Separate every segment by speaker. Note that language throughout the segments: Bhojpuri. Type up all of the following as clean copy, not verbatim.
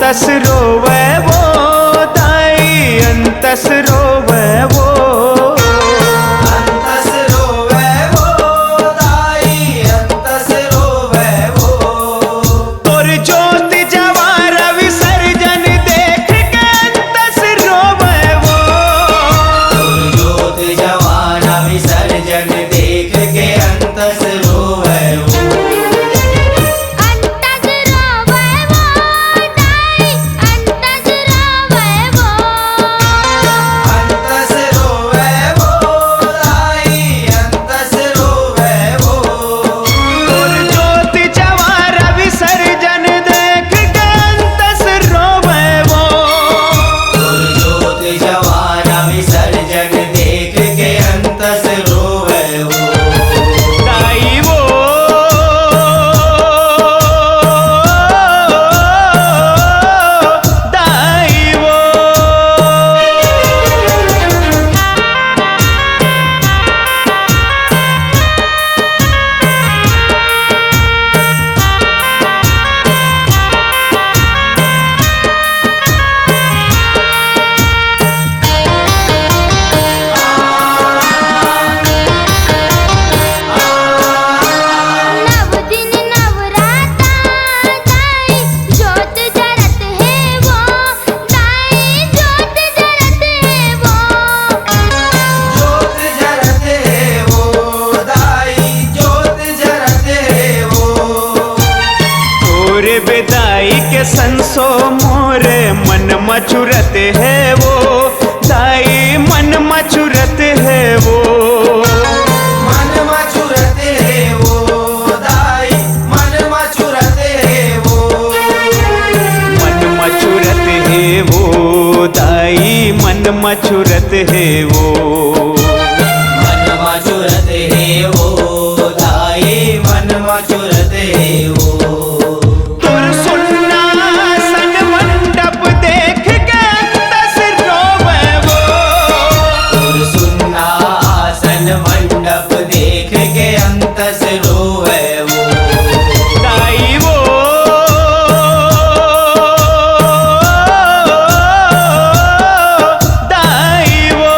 Speaker 1: अंतस रोवे वो दाई अंतस रोवे वो
Speaker 2: अंतस रोवे वो दाई अंतस रोवे वो
Speaker 1: और ज्योति जवार विसर्जन देख के अंतस रोवे वो
Speaker 2: ज्योति जवान विसर्जन देख के अंतस रोवे वो
Speaker 1: संसो मोरे मन मचुरत है वो दाई मन मचुरत है वो
Speaker 2: मन मचुरत है वो दाई मन मचुरत है वो
Speaker 1: मन मचुरत है वो दाई मन मचुरत है वो
Speaker 2: मन मचुरत है वो दाई मन मचुरत है वो मंडप देख के अंतस रोवे वो
Speaker 1: दाई वो दाई वो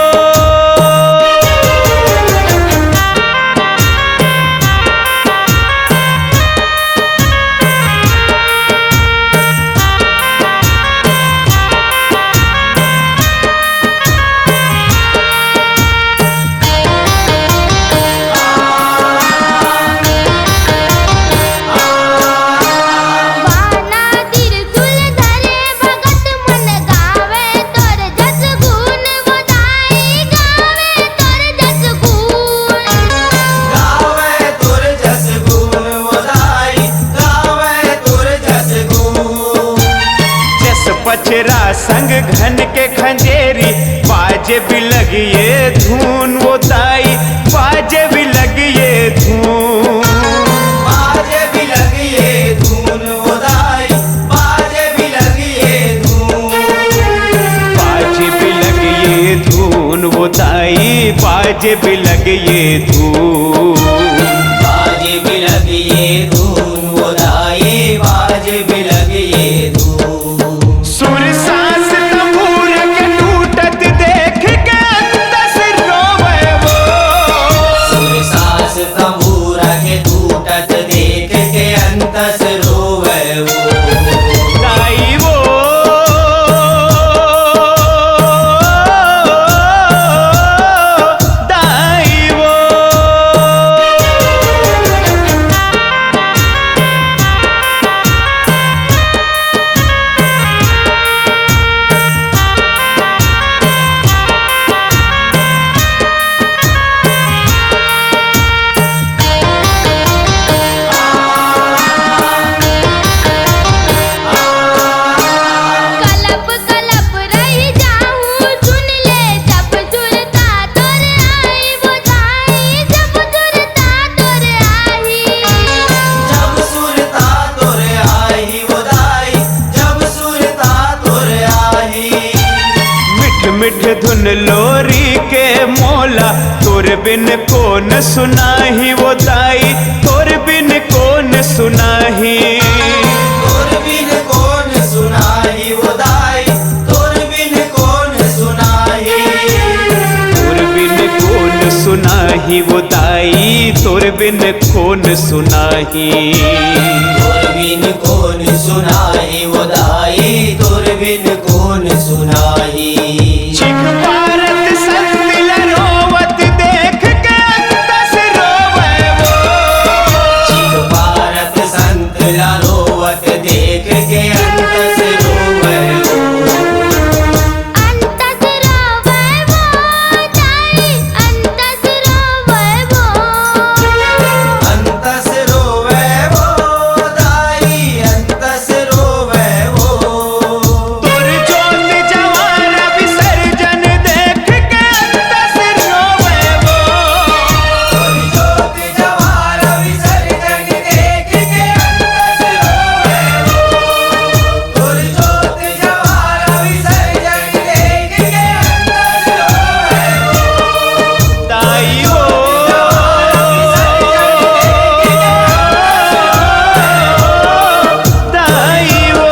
Speaker 1: पचरा संग घन के खंजेरी बाजे भी लगी ये धून वो दाई बाजे भी लगी ये धून
Speaker 2: बाजे भी लगी ये धून वो दाई बाजे भी लगी ये धून
Speaker 1: बाजे भी लगी ये धून वो दाई बाजे भी लगी ये धून
Speaker 2: बाजे भी लगी ये धून वो दाई बाजे भी लगी ये धून अंतस रोवे वो
Speaker 1: दाई वो दाई वो मिठ धुन लोरी के मोला तोर बिन कौन सुनाही वो दाई तोर बिन कौन सुनाही
Speaker 2: तोर बिन कौन सुनाही
Speaker 1: कौन सुनाही वो दाई, तोर बिन कौन सुनाही।
Speaker 2: तोर बिन कौन सुनाही वो दाई, तोर बिन कौन सुनाही।
Speaker 1: छिक भारत संत लरोवत देख के अंतस रोवे वो।
Speaker 2: छिक भारत संत लरोवत देख के अंतस रोवे वो।
Speaker 3: अंतस रोवे वो दाई, अंतस रोवे वो।
Speaker 2: अंतस रोवे वो दाई, अंतस रोवे वो।
Speaker 1: तोर ज्योत जवान विसर्जन देख के अंतस रोवे वो।
Speaker 2: तोर ज्योत जवान विसर्जन देख के अंतस रोवे वो। तोर ज्योत जवान विसर्जन देख के अंतस रोवे वो।
Speaker 1: दाई वो दाई वो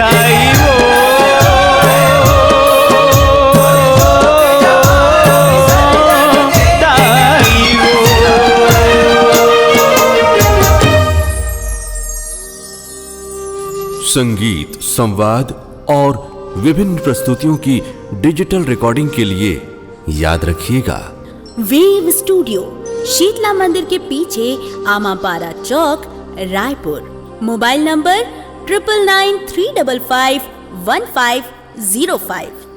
Speaker 1: दाई वो दाई वो।
Speaker 4: संगीत, संवाद और विभिन्न प्रस्तुतियों की डिजिटल रिकॉर्डिंग के लिए याद रखिएगा
Speaker 5: वेव स्टूडियो, शीतला मंदिर के पीछे, आमापारा चौक, रायपुर। Mobile number 9993551505।